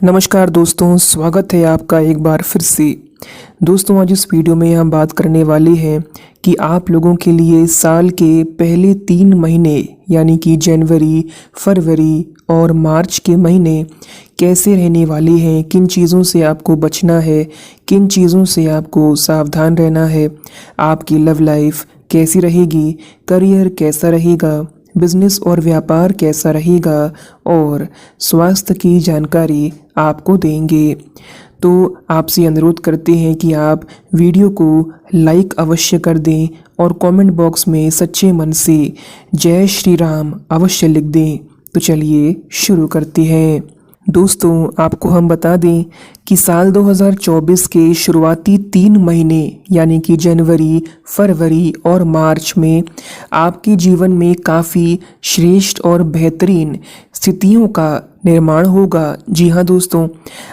नमस्कार दोस्तों, स्वागत है आपका एक बार फिर से। दोस्तों, आज इस वीडियो में हम बात करने वाले हैं कि आप लोगों के लिए साल के पहले 3 महीने यानी कि जनवरी, फरवरी और मार्च के महीने कैसे रहने वाले हैं, किन चीज़ों से आपको बचना है, किन चीज़ों से आपको सावधान रहना है, आपकी लव लाइफ कैसी रहेगी, करियर कैसा रहेगा, बिजनेस और व्यापार कैसा रहेगा और स्वास्थ्य की जानकारी आपको देंगे। तो आपसे अनुरोध करते हैं कि आप वीडियो को लाइक अवश्य कर दें और कमेंट बॉक्स में सच्चे मन से जय श्री राम अवश्य लिख दें। तो चलिए शुरू करते हैं। दोस्तों, आपको हम बता दें कि साल 2024 के शुरुआती 3 महीने यानी कि जनवरी, फरवरी और मार्च में आपके जीवन में काफ़ी श्रेष्ठ और बेहतरीन स्थितियों का निर्माण होगा। जी हाँ दोस्तों,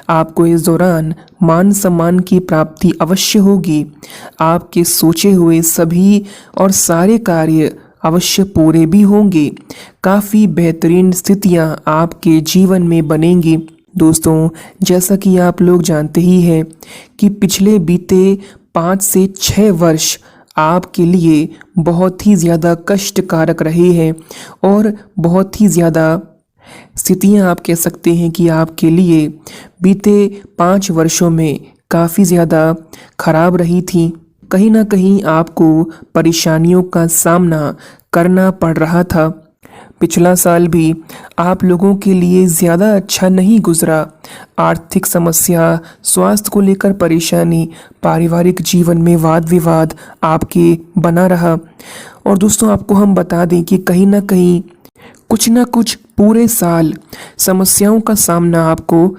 आपको इस दौरान मान सम्मान की प्राप्ति अवश्य होगी। आपके सोचे हुए सभी और सारे कार्य अवश्य पूरे भी होंगे। काफ़ी बेहतरीन स्थितियां आपके जीवन में बनेंगी। दोस्तों, जैसा कि आप लोग जानते ही हैं कि पिछले बीते 5 से 6 वर्ष आपके लिए बहुत ही ज़्यादा कष्टकारक रहे हैं और बहुत ही ज़्यादा स्थितियां आप कह सकते हैं कि आपके लिए बीते 5 वर्षों में काफ़ी ज़्यादा खराब रही थी। कहीं ना कहीं आपको परेशानियों का सामना करना पड़ रहा था। पिछला साल भी आप लोगों के लिए ज़्यादा अच्छा नहीं गुजरा। आर्थिक समस्या, स्वास्थ्य को लेकर परेशानी, पारिवारिक जीवन में वाद विवाद आपके बना रहा। और दोस्तों, आपको हम बता दें कि कहीं ना कुछ पूरे साल समस्याओं का सामना आपको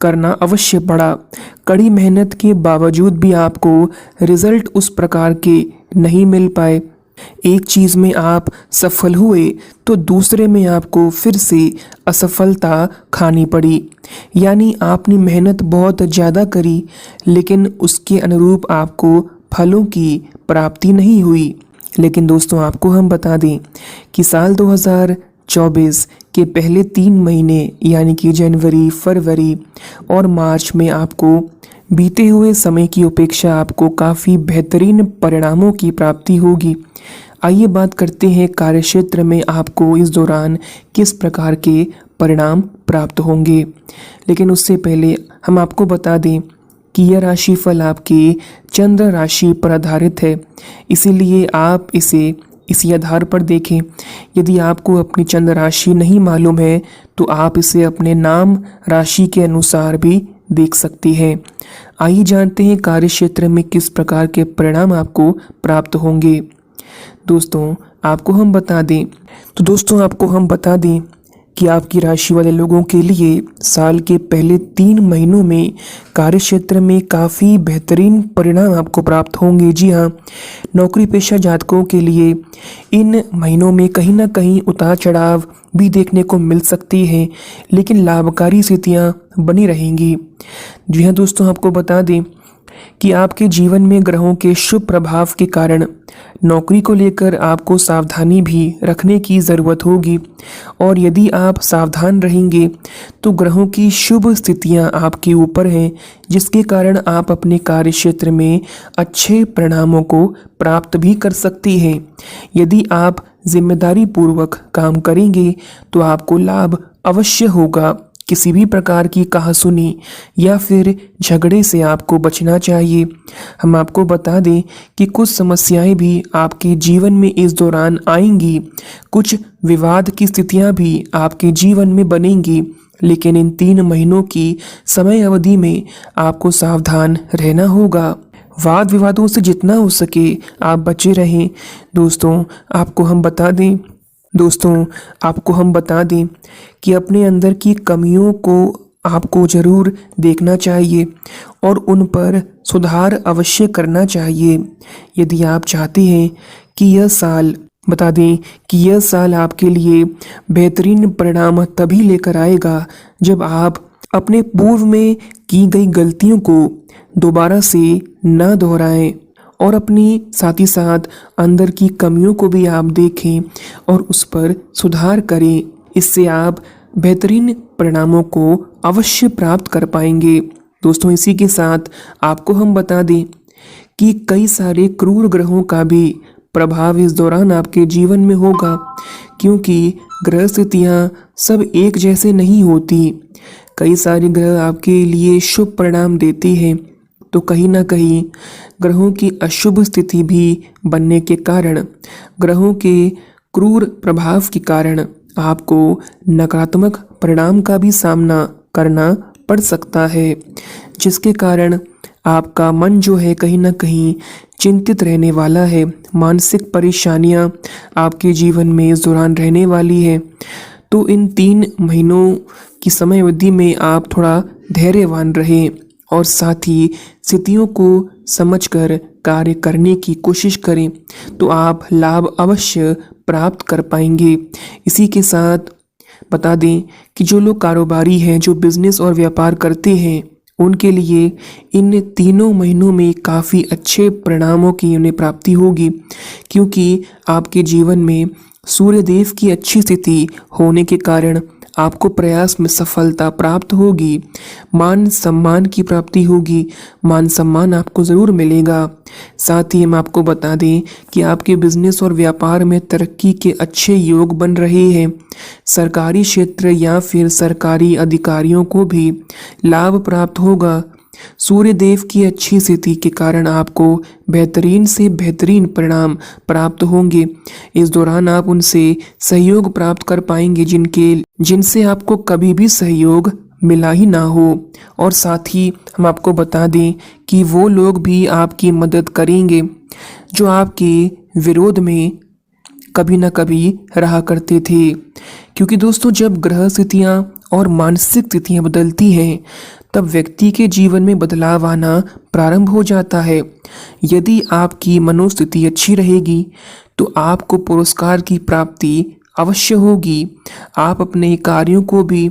करना अवश्य पड़ा। कड़ी मेहनत के बावजूद भी आपको रिजल्ट उस प्रकार के नहीं मिल पाए। एक चीज़ में आप सफल हुए तो दूसरे में आपको फिर से असफलता खानी पड़ी। यानी आपने मेहनत बहुत ज़्यादा करी लेकिन उसके अनुरूप आपको फलों की प्राप्ति नहीं हुई। लेकिन दोस्तों, आपको हम बता दें कि साल 2024 के पहले 3 महीने यानी कि जनवरी, फरवरी और मार्च में आपको बीते हुए समय की अपेक्षा आपको काफ़ी बेहतरीन परिणामों की प्राप्ति होगी। आइए बात करते हैं कार्यक्षेत्र में आपको इस दौरान किस प्रकार के परिणाम प्राप्त होंगे। लेकिन उससे पहले हम आपको बता दें कि यह राशिफल आपके चंद्र राशि पर आधारित है, इसीलिए आप इसे इसी आधार पर देखें। यदि आपको अपनी चंद्र राशि नहीं मालूम है तो आप इसे अपने नाम राशि के अनुसार भी देख सकते हैं। आइए जानते हैं कार्यक्षेत्र में किस प्रकार के परिणाम आपको प्राप्त होंगे। दोस्तों, आपको हम बता दें कि आपकी राशि वाले लोगों के लिए साल के पहले 3 महीनों में कार्यक्षेत्र में काफ़ी बेहतरीन परिणाम आपको प्राप्त होंगे। जी हाँ, नौकरी पेशा जातकों के लिए इन महीनों में कहीं ना कहीं उतार चढ़ाव भी देखने को मिल सकती है, लेकिन लाभकारी स्थितियाँ बनी रहेंगी। जी हाँ दोस्तों, आपको बता दें कि आपके जीवन में ग्रहों के शुभ प्रभाव के कारण नौकरी को लेकर आपको सावधानी भी रखने की ज़रूरत होगी। और यदि आप सावधान रहेंगे तो ग्रहों की शुभ स्थितियां आपके ऊपर हैं, जिसके कारण आप अपने कार्य क्षेत्र में अच्छे परिणामों को प्राप्त भी कर सकती हैं। यदि आप जिम्मेदारी पूर्वक काम करेंगे तो आपको लाभ अवश्य होगा। किसी भी प्रकार की कहासुनी या फिर झगड़े से आपको बचना चाहिए। हम आपको बता दें कि कुछ समस्याएं भी आपके जीवन में इस दौरान आएंगी, कुछ विवाद की स्थितियां भी आपके जीवन में बनेंगी, लेकिन इन 3 महीनों की समय अवधि में आपको सावधान रहना होगा। वाद विवादों से जितना हो सके आप बचे रहें। दोस्तों, आपको हम बता दें कि अपने अंदर की कमियों को आपको ज़रूर देखना चाहिए और उन पर सुधार अवश्य करना चाहिए। यदि आप चाहते हैं कि यह साल आपके लिए बेहतरीन परिणाम तभी लेकर आएगा जब आप अपने पूर्व में की गई गलतियों को दोबारा से न दोहराएं और अपनी साथ ही साथ अंदर की कमियों को भी आप देखें और उस पर सुधार करें। इससे आप बेहतरीन परिणामों को अवश्य प्राप्त कर पाएंगे। दोस्तों इसी के साथ आपको हम बता दें कि कई सारे क्रूर ग्रहों का भी प्रभाव इस दौरान आपके जीवन में होगा, क्योंकि ग्रह स्थितियाँ सब एक जैसे नहीं होती। कई सारे ग्रह आपके लिए शुभ परिणाम देते हैं, तो कहीं ना कहीं ग्रहों की अशुभ स्थिति भी बनने के कारण, ग्रहों के क्रूर प्रभाव के कारण आपको नकारात्मक परिणाम का भी सामना करना पड़ सकता है, जिसके कारण आपका मन जो है कहीं ना कहीं चिंतित रहने वाला है। मानसिक परेशानियां आपके जीवन में इस दौरान रहने वाली है। तो इन 3 महीनों की समय अवधि में आप थोड़ा धैर्यवान रहें और साथ ही स्थितियों को समझकर कार्य करने की कोशिश करें, तो आप लाभ अवश्य प्राप्त कर पाएंगे। इसी के साथ बता दें कि जो लोग कारोबारी हैं, जो बिजनेस और व्यापार करते हैं, उनके लिए इन 3 महीनों में काफ़ी अच्छे परिणामों की उन्हें प्राप्ति होगी, क्योंकि आपके जीवन में सूर्यदेव की अच्छी स्थिति होने के कारण आपको प्रयास में सफलता प्राप्त होगी। मान सम्मान की प्राप्ति होगी, मान सम्मान आपको ज़रूर मिलेगा। साथ ही हम आपको बता दें कि आपके बिजनेस और व्यापार में तरक्की के अच्छे योग बन रहे हैं। सरकारी क्षेत्र या फिर सरकारी अधिकारियों को भी लाभ प्राप्त होगा। सूर्यदेव की अच्छी स्थिति के कारण आपको बेहतरीन से बेहतरीन परिणाम प्राप्त होंगे। इस दौरान आप उनसे सहयोग प्राप्त कर पाएंगे जिनसे आपको कभी भी सहयोग मिला ही ना हो। और साथ ही हम आपको बता दें कि वो लोग भी आपकी मदद करेंगे जो आपके विरोध में कभी ना कभी रहा करते थे, क्योंकि दोस्तों जब ग्रह स्थितियाँ और मानसिक स्थितियाँ बदलती हैं तब व्यक्ति के जीवन में बदलाव आना प्रारंभ हो जाता है। यदि आपकी मनोस्थिति अच्छी रहेगी तो आपको पुरस्कार की प्राप्ति अवश्य होगी। आप अपने कार्यों को भी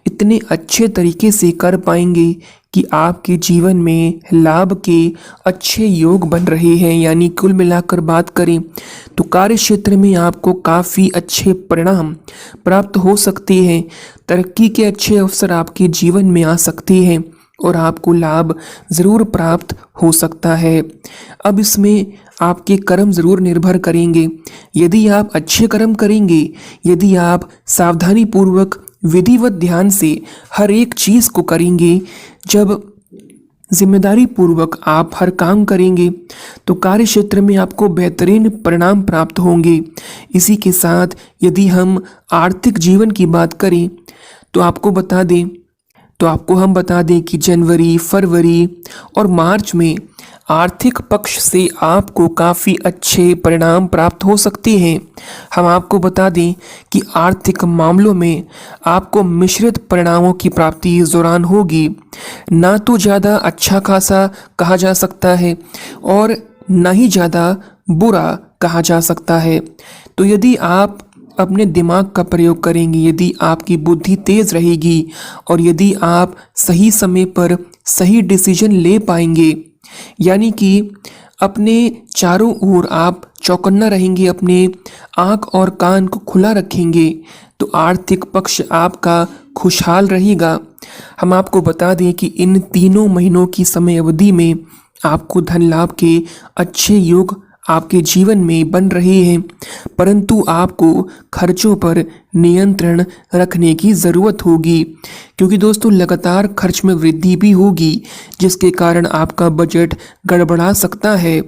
इतने अच्छे तरीके से कर पाएंगे कि आपके जीवन में लाभ के अच्छे योग बन रहे हैं। यानी कुल मिलाकर बात करें तो कार्य क्षेत्र में आपको काफ़ी अच्छे परिणाम प्राप्त हो सकते हैं। तरक्की के अच्छे अवसर आपके जीवन में आ सकते हैं और आपको लाभ ज़रूर प्राप्त हो सकता है। अब इसमें आपके कर्म ज़रूर निर्भर करेंगे। यदि आप अच्छे कर्म करेंगे, यदि आप सावधानी पूर्वक विधिवत ध्यान से हर एक चीज़ को करेंगे, जब जिम्मेदारी पूर्वक आप हर काम करेंगे तो कार्य क्षेत्र में आपको बेहतरीन परिणाम प्राप्त होंगे। इसी के साथ यदि हम आर्थिक जीवन की बात करें तो आपको हम बता दें कि जनवरी, फरवरी और मार्च में आर्थिक पक्ष से आपको काफ़ी अच्छे परिणाम प्राप्त हो सकते हैं। हम आपको बता दें कि आर्थिक मामलों में आपको मिश्रित परिणामों की प्राप्ति इस दौरान होगी। ना तो ज़्यादा अच्छा खासा कहा जा सकता है और ना ही ज़्यादा बुरा कहा जा सकता है। तो यदि आप अपने दिमाग का प्रयोग करेंगे, यदि आपकी बुद्धि तेज रहेगी और यदि आप सही समय पर सही डिसीजन ले पाएंगे, यानी कि अपने चारों ओर आप चौकन्ना रहेंगे, अपने आँख और कान को खुला रखेंगे, तो आर्थिक पक्ष आपका खुशहाल रहेगा। हम आपको बता दें कि इन 3 महीनों की समय अवधि में आपको धन लाभ के अच्छे योग आपके जीवन में बन रहे हैं, परंतु आपको खर्चों पर नियंत्रण रखने की ज़रूरत होगी, क्योंकि दोस्तों लगातार खर्च में वृद्धि भी होगी, जिसके कारण आपका बजट गड़बड़ा सकता है।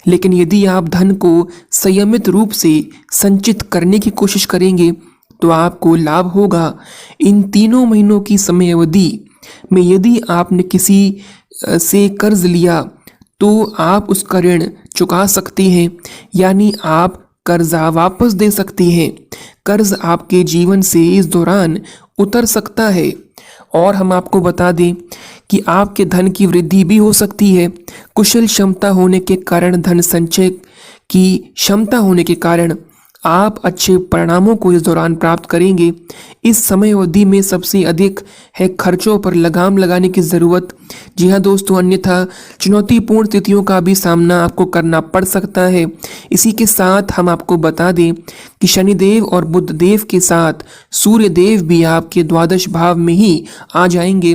लेकिन यदि आप धन को संयमित रूप से संचित करने की कोशिश करेंगे तो आपको लाभ होगा। इन 3 महीनों की समय अवधि में यदि आपने किसी से कर्ज लिया तो आप उसका ऋण चुका सकते हैं, यानी आप कर्जा वापस दे सकते हैं। कर्ज आपके जीवन से इस दौरान उतर सकता है। और हम आपको बता दें कि आपके धन की वृद्धि भी हो सकती है। कुशल क्षमता होने के कारण, धन संचय की क्षमता होने के कारण आप अच्छे परिणामों को इस दौरान प्राप्त करेंगे। इस समय अवधि में सबसे अधिक है खर्चों पर लगाम लगाने की ज़रूरत। जी हाँ दोस्तों, अन्यथा चुनौतीपूर्ण स्थितियों का भी सामना आपको करना पड़ सकता है। इसी के साथ हम आपको बता दें कि शनिदेव और बुध देव के साथ सूर्य देव भी आपके द्वादश भाव में ही आ जाएंगे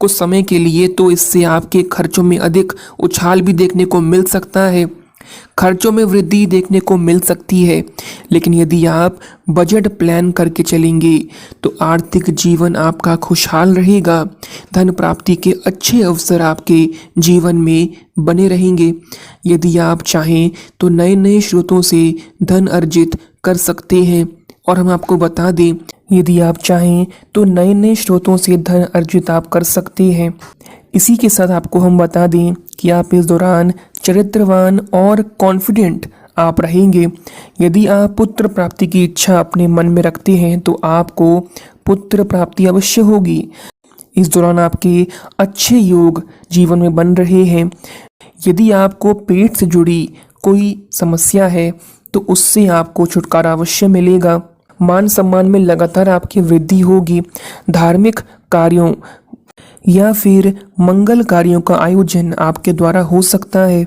कुछ समय के लिए, तो इससे आपके खर्चों में अधिक उछाल भी देखने को मिल सकता है, खर्चों में वृद्धि देखने को मिल सकती है। लेकिन यदि आप बजट प्लान करके चलेंगे तो आर्थिक जीवन आपका खुशहाल रहेगा। धन प्राप्ति के अच्छे अवसर आपके जीवन में बने रहेंगे। यदि आप चाहें तो नए नए स्रोतों से धन अर्जित कर सकते हैं। और हम आपको बता दें, यदि आप चाहें तो नए नए स्रोतों से धन अर्जित आप कर सकते हैं। इसी के साथ आपको हम बता दें कि आप इस दौरान चरित्रवान और कॉन्फिडेंट आप रहेंगे। यदि आप पुत्र प्राप्ति की इच्छा अपने मन में रखते हैं तो आपको पुत्र प्राप्ति अवश्य होगी। इस दौरान आपके अच्छे योग जीवन में बन रहे हैं। यदि आपको पेट से जुड़ी कोई समस्या है तो उससे आपको छुटकारा अवश्य मिलेगा। मान सम्मान में लगातार आपकी वृद्धि होगी। धार्मिक कार्यों या फिर मंगल कार्यों का आयोजन आपके द्वारा हो सकता है।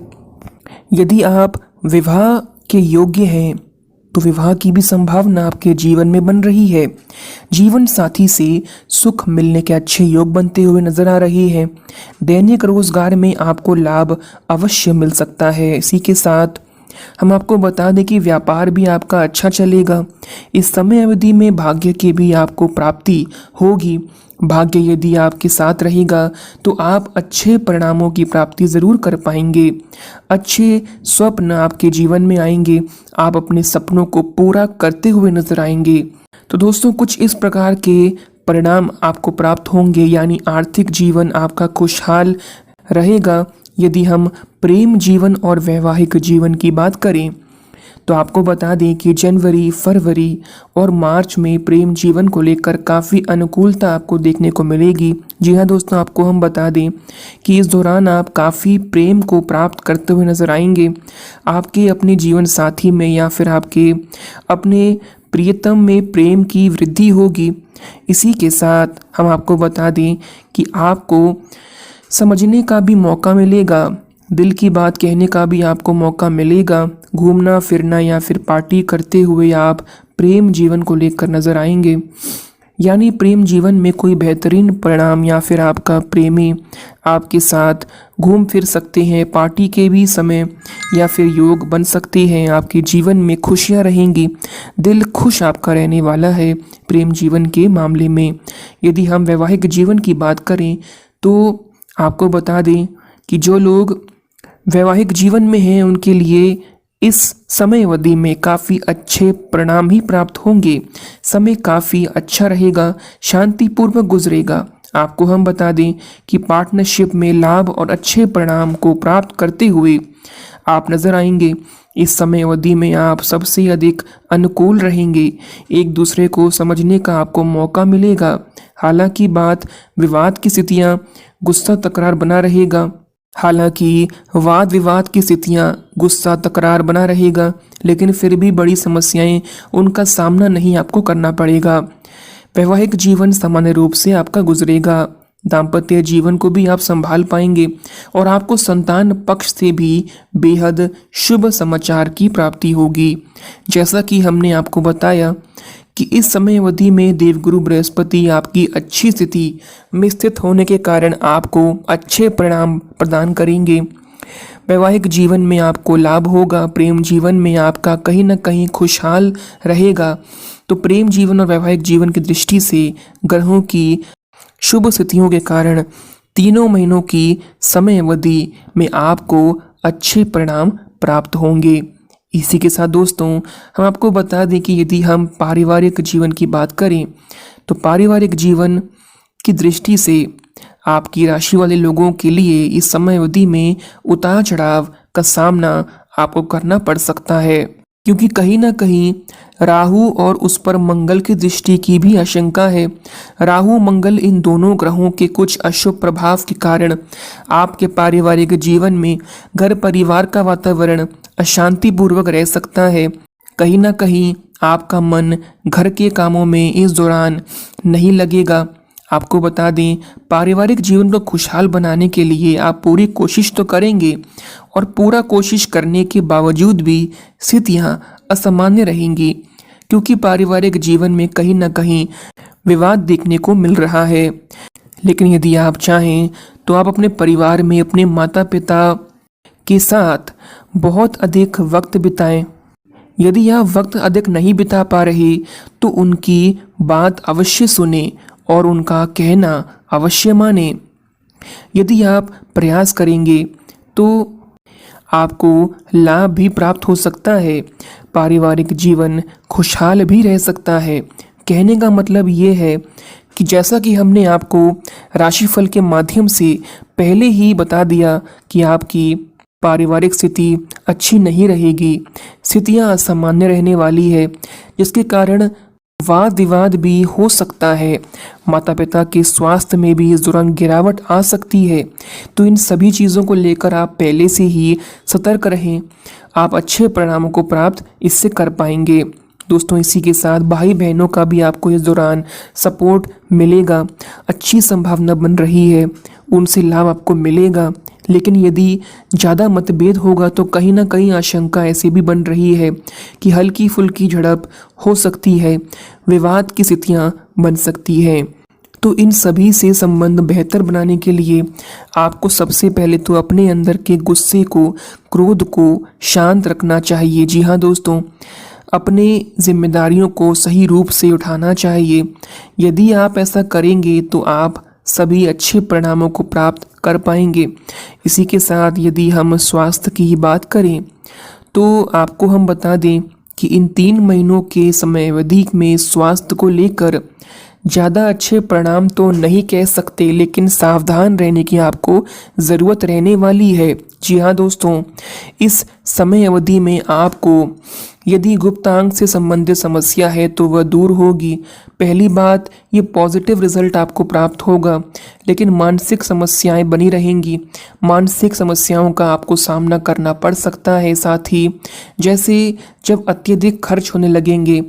यदि आप विवाह के योग्य हैं तो विवाह की भी संभावना आपके जीवन में बन रही है। जीवन साथी से सुख मिलने के अच्छे योग बनते हुए नजर आ रहे हैं। दैनिक रोजगार में आपको लाभ अवश्य मिल सकता है। इसी के साथ हम आपको बता दें कि व्यापार भी आपका अच्छा चलेगा। इस समय अवधि में भाग्य की भी आपको प्राप्ति होगी। भाग्य यदि आपके साथ रहेगा तो आप अच्छे परिणामों की प्राप्ति जरूर कर पाएंगे। अच्छे स्वप्न आपके जीवन में आएंगे। आप अपने सपनों को पूरा करते हुए नजर आएंगे। तो दोस्तों, कुछ इस प्रकार के परिणाम आपको प्राप्त होंगे, यानी आर्थिक जीवन आपका खुशहाल रहेगा। यदि हम प्रेम जीवन और वैवाहिक जीवन की बात करें तो आपको बता दें कि जनवरी, फरवरी और मार्च में प्रेम जीवन को लेकर काफ़ी अनुकूलता आपको देखने को मिलेगी। जी हाँ दोस्तों, आपको हम बता दें कि इस दौरान आप काफ़ी प्रेम को प्राप्त करते हुए नजर आएंगे। आपके अपने जीवन साथी में या फिर आपके अपने प्रियतम में प्रेम की वृद्धि होगी। इसी के साथ हम आपको बता दें कि आपको समझने का भी मौका मिलेगा, दिल की बात कहने का भी आपको मौका मिलेगा। घूमना फिरना या फिर पार्टी करते हुए आप प्रेम जीवन को लेकर नजर आएंगे। यानी प्रेम जीवन में कोई बेहतरीन परिणाम या फिर आपका प्रेमी आपके साथ घूम फिर सकते हैं। पार्टी के भी समय या फिर योग बन सकते हैं। आपके जीवन में खुशियां रहेंगी। दिल खुश आपका रहने वाला है प्रेम जीवन के मामले में। यदि हम वैवाहिक जीवन की बात करें तो आपको बता दें कि जो लोग वैवाहिक जीवन में हैं उनके लिए इस समय अवधि में काफ़ी अच्छे परिणाम ही प्राप्त होंगे। समय काफ़ी अच्छा रहेगा, शांतिपूर्वक गुजरेगा। आपको हम बता दें कि पार्टनरशिप में लाभ और अच्छे परिणाम को प्राप्त करते हुए आप नजर आएंगे। इस समय अवधि में आप सबसे अधिक अनुकूल रहेंगे। एक दूसरे को समझने का आपको मौका मिलेगा। हालांकि बात विवाद की स्थितियां, गुस्सा तकरार बना रहेगा। हालांकि वाद विवाद की स्थितियां, गुस्सा तकरार बना रहेगा, लेकिन फिर भी बड़ी समस्याएं उनका सामना नहीं आपको करना पड़ेगा। वैवाहिक जीवन सामान्य रूप से आपका गुजरेगा। दाम्पत्य जीवन को भी आप संभाल पाएंगे और आपको संतान पक्ष से भी बेहद शुभ समाचार की प्राप्ति होगी। जैसा कि हमने आपको बताया कि इस समय अवधि में देवगुरु बृहस्पति आपकी अच्छी स्थिति में स्थित होने के कारण आपको अच्छे परिणाम प्रदान करेंगे। वैवाहिक जीवन में आपको लाभ होगा। प्रेम जीवन में आपका कहीं ना कहीं खुशहाल रहेगा। तो प्रेम जीवन और वैवाहिक जीवन की दृष्टि से ग्रहों की शुभ स्थितियों के कारण तीनों महीनों की समय अवधि में आपको अच्छे परिणाम प्राप्त होंगे। इसी के साथ दोस्तों, हम आपको बता दें कि यदि हम पारिवारिक जीवन की बात करें तो पारिवारिक जीवन की दृष्टि से आपकी राशि वाले लोगों के लिए इस समय अवधि में उतार चढ़ाव का सामना आपको करना पड़ सकता है, क्योंकि कहीं ना कहीं राहु और उस पर मंगल की दृष्टि की भी आशंका है। राहु मंगल इन दोनों ग्रहों के कुछ अशुभ प्रभाव के कारण आपके पारिवारिक जीवन में घर परिवार का वातावरण अशांतिपूर्वक रह सकता है। कहीं ना कहीं आपका मन घर के कामों में इस दौरान नहीं लगेगा। आपको बता दें, पारिवारिक जीवन को खुशहाल बनाने के लिए आप पूरी कोशिश तो करेंगे और पूरा कोशिश करने के बावजूद भी स्थितियां असामान्य रहेंगी, क्योंकि पारिवारिक जीवन में कहीं ना कहीं विवाद देखने को मिल रहा है। लेकिन यदि आप चाहें तो आप अपने परिवार में अपने माता पिता के साथ बहुत अधिक वक्त बिताएं। यदि आप वक्त अधिक नहीं बिता पा रहे तो उनकी बात अवश्य सुने और उनका कहना अवश्य माने। यदि आप प्रयास करेंगे तो आपको लाभ भी प्राप्त हो सकता है, पारिवारिक जीवन खुशहाल भी रह सकता है। कहने का मतलब ये है कि जैसा कि हमने आपको राशिफल के माध्यम से पहले ही बता दिया कि आपकी पारिवारिक स्थिति अच्छी नहीं रहेगी, स्थितियां असामान्य रहने वाली है, जिसके कारण वाद विवाद भी हो सकता है। माता पिता के स्वास्थ्य में भी इस दौरान गिरावट आ सकती है। तो इन सभी चीज़ों को लेकर आप पहले से ही सतर्क रहें, आप अच्छे परिणामों को प्राप्त इससे कर पाएंगे। दोस्तों, इसी के साथ भाई बहनों का भी आपको इस दौरान सपोर्ट मिलेगा, अच्छी संभावना बन रही है, उनसे लाभ आपको मिलेगा। लेकिन यदि ज़्यादा मतभेद होगा तो कहीं ना कहीं आशंका ऐसी भी बन रही है कि हल्की फुल्की झड़प हो सकती है, विवाद की स्थितियाँ बन सकती है। तो इन सभी से संबंध बेहतर बनाने के लिए आपको सबसे पहले तो अपने अंदर के गुस्से को, क्रोध को शांत रखना चाहिए। जी हाँ दोस्तों, अपने जिम्मेदारियों को सही रूप से उठाना चाहिए। यदि आप ऐसा करेंगे तो आप सभी अच्छे परिणामों को प्राप्त कर पाएंगे। इसी के साथ यदि हम स्वास्थ्य की ही बात करें तो आपको हम बता दें कि इन 3 महीनों के समय अवधि में स्वास्थ्य को लेकर ज़्यादा अच्छे परिणाम तो नहीं कह सकते, लेकिन सावधान रहने की आपको ज़रूरत रहने वाली है। जी हाँ दोस्तों, इस समय अवधि में आपको यदि गुप्तांग से संबंधित समस्या है तो वह दूर होगी। पहली बात, ये पॉजिटिव रिजल्ट आपको प्राप्त होगा, लेकिन मानसिक समस्याएं बनी रहेंगी। मानसिक समस्याओं का आपको सामना करना पड़ सकता है। साथ ही जैसे जब अत्यधिक खर्च होने लगेंगे,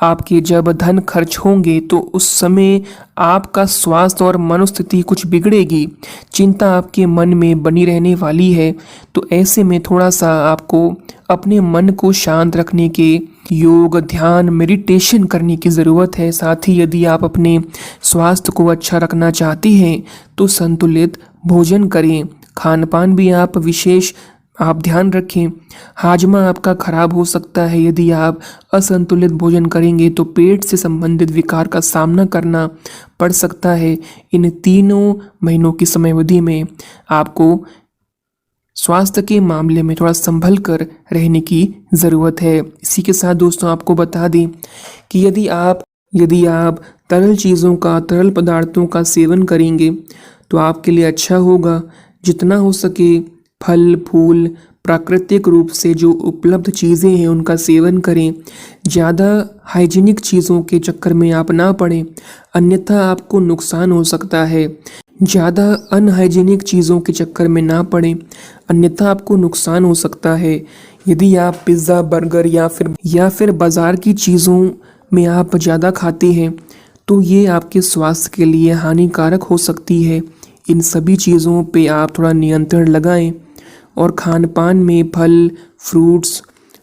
आपके जब धन खर्च होंगे तो उस समय आपका स्वास्थ्य और मनोस्थिति कुछ बिगड़ेगी, चिंता आपके मन में बनी रहने वाली है। तो ऐसे में थोड़ा सा आपको अपने मन को शांत रखने के योग, ध्यान, मेडिटेशन करने की ज़रूरत है। साथ ही यदि आप अपने स्वास्थ्य को अच्छा रखना चाहते हैं तो संतुलित भोजन करें, खान पान भी आप विशेष ध्यान रखें। हाजमा आपका खराब हो सकता है, यदि आप असंतुलित भोजन करेंगे तो पेट से संबंधित विकार का सामना करना पड़ सकता है। इन 3 महीनों की समयावधि में आपको स्वास्थ्य के मामले में थोड़ा संभल कर रहने की ज़रूरत है। इसी के साथ दोस्तों आपको बता दें कि यदि आप तरल चीज़ों का, तरल पदार्थों का सेवन करेंगे तो आपके लिए अच्छा होगा। जितना हो सके फल फूल, प्राकृतिक रूप से जो उपलब्ध चीज़ें हैं उनका सेवन करें। ज़्यादा हाइजीनिक चीज़ों के चक्कर में आप ना पड़ें, अन्यथा आपको नुकसान हो सकता है। ज़्यादा अनहाइजीनिक चीज़ों के चक्कर में ना पड़ें, अन्यथा आपको नुकसान हो सकता है। यदि आप पिज़्ज़ा, बर्गर या फिर बाज़ार की चीज़ों में आप ज़्यादा खाते हैं तो ये आपके स्वास्थ्य के लिए हानिकारक हो सकती है। इन सभी चीज़ों पे आप थोड़ा नियंत्रण लगाएं और खान पान में फल, फ्रूट्स,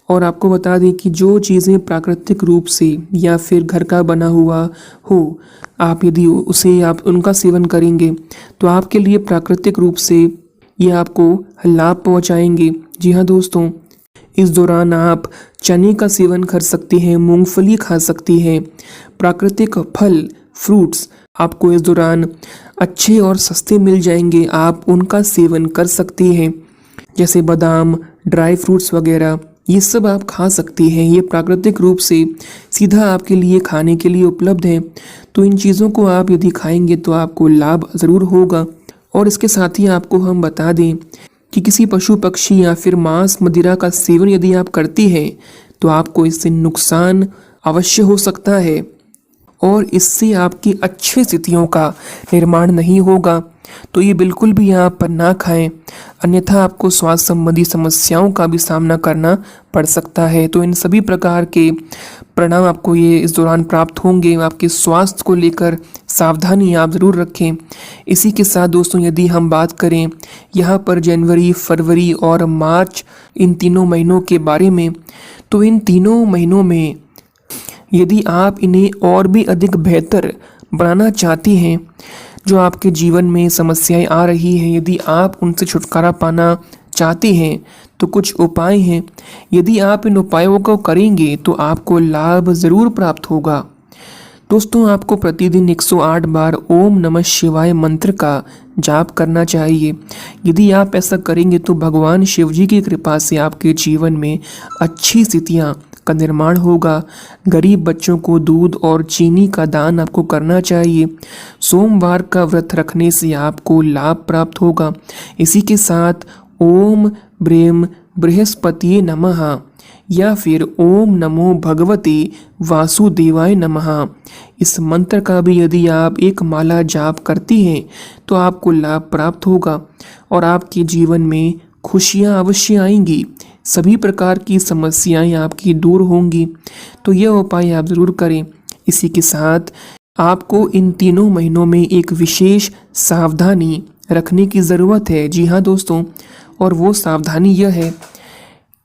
और आपको बता दें कि जो चीज़ें प्राकृतिक रूप से या फिर घर का बना हुआ हो, आप यदि आप उनका सेवन करेंगे तो आपके लिए प्राकृतिक रूप से ये आपको लाभ पहुंचाएंगे। जी हाँ दोस्तों, इस दौरान आप चने का सेवन कर सकते हैं, मूंगफली खा सकते हैं। प्राकृतिक फल, फ्रूट्स आपको इस दौरान अच्छे और सस्ते मिल जाएंगे, आप उनका सेवन कर सकते हैं। जैसे बादाम, ड्राई फ्रूट्स वगैरह, ये सब आप खा सकते हैं। ये प्राकृतिक रूप से सीधा आपके लिए खाने के लिए उपलब्ध है। तो इन चीज़ों को आप यदि खाएंगे तो आपको लाभ ज़रूर होगा। और इसके साथ ही आपको हम बता दें कि किसी पशु पक्षी या फिर मांस मदिरा का सेवन यदि आप करती हैं तो आपको इससे नुकसान अवश्य हो सकता है। और इससे आपकी अच्छी स्थितियों का निर्माण नहीं होगा। तो ये बिल्कुल भी यहाँ पर ना खाएं, अन्यथा आपको स्वास्थ्य संबंधी समस्याओं का भी सामना करना पड़ सकता है। तो इन सभी प्रकार के परिणाम आपको ये इस दौरान प्राप्त होंगे। आपके स्वास्थ्य को लेकर सावधानी आप ज़रूर रखें। इसी के साथ दोस्तों, यदि हम बात करें यहाँ पर जनवरी, फरवरी और मार्च, इन तीनों महीनों के बारे में, तो इन तीनों महीनों में यदि आप इन्हें और भी अधिक बेहतर बनाना चाहती हैं, जो आपके जीवन में समस्याएं आ रही हैं, यदि आप उनसे छुटकारा पाना चाहते हैं, तो कुछ उपाय हैं। यदि आप इन उपायों को करेंगे तो आपको लाभ ज़रूर प्राप्त होगा। दोस्तों, आपको प्रतिदिन 108 बार ओम नमः शिवाय मंत्र का जाप करना चाहिए। यदि आप ऐसा करेंगे तो भगवान शिव जी की कृपा से आपके जीवन में अच्छी स्थितियाँ का निर्माण होगा। गरीब बच्चों को दूध और चीनी का दान आपको करना चाहिए। सोमवार का व्रत रखने से आपको लाभ प्राप्त होगा। इसी के साथ ओम ब्रेम बृहस्पति नमः या फिर ओम नमो भगवते वासुदेवाय नमः, इस मंत्र का भी यदि आप एक माला जाप करती हैं तो आपको लाभ प्राप्त होगा और आपके जीवन में खुशियाँ अवश्य आएंगी। सभी प्रकार की समस्याएं आपकी दूर होंगी। तो यह उपाय आप ज़रूर करें। इसी के साथ आपको इन तीनों महीनों में एक विशेष सावधानी रखने की ज़रूरत है। जी हाँ दोस्तों, और वो सावधानी यह है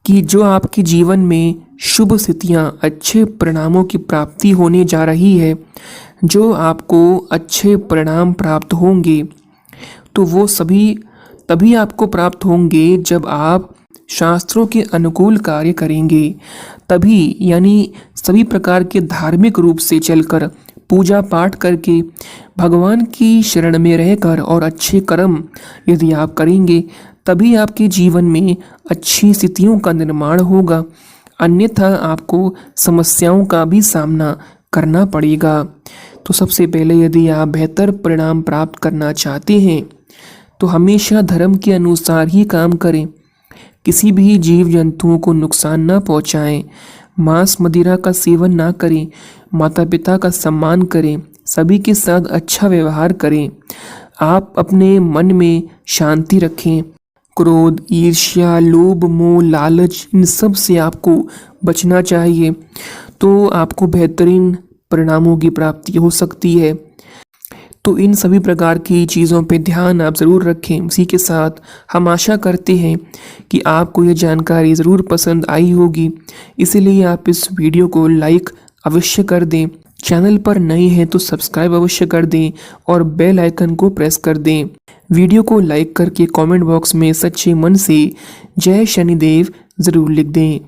कि जो आपके जीवन में शुभ स्थितियाँ, अच्छे परिणामों की प्राप्ति होने जा रही है, जो आपको अच्छे परिणाम प्राप्त होंगे, तो वो सभी तभी आपको प्राप्त होंगे जब आप शास्त्रों के अनुकूल कार्य करेंगे। तभी, यानी सभी प्रकार के धार्मिक रूप से चलकर, पूजा पाठ करके, भगवान की शरण में रहकर और अच्छे कर्म यदि आप करेंगे, तभी आपके जीवन में अच्छी स्थितियों का निर्माण होगा। अन्यथा आपको समस्याओं का भी सामना करना पड़ेगा। तो सबसे पहले यदि आप बेहतर परिणाम प्राप्त करना चाहते हैं तो हमेशा धर्म के अनुसार ही काम करें। किसी भी जीव जंतुओं को नुकसान ना पहुंचाएं, मांस मदिरा का सेवन ना करें, माता पिता का सम्मान करें, सभी के साथ अच्छा व्यवहार करें। आप अपने मन में शांति रखें। क्रोध, ईर्ष्या, लोभ, मोह, लालच, इन सब से आपको बचना चाहिए। तो आपको बेहतरीन परिणामों की प्राप्ति हो सकती है। तो इन सभी प्रकार की चीज़ों पे ध्यान आप ज़रूर रखें। इसी के साथ हम आशा करते हैं कि आपको ये जानकारी ज़रूर पसंद आई होगी। इसीलिए आप इस वीडियो को लाइक अवश्य कर दें। चैनल पर नए हैं तो सब्सक्राइब अवश्य कर दें और बेल आइकन को प्रेस कर दें। वीडियो को लाइक करके कमेंट बॉक्स में सच्चे मन से जय शनिदेव ज़रूर लिख दें।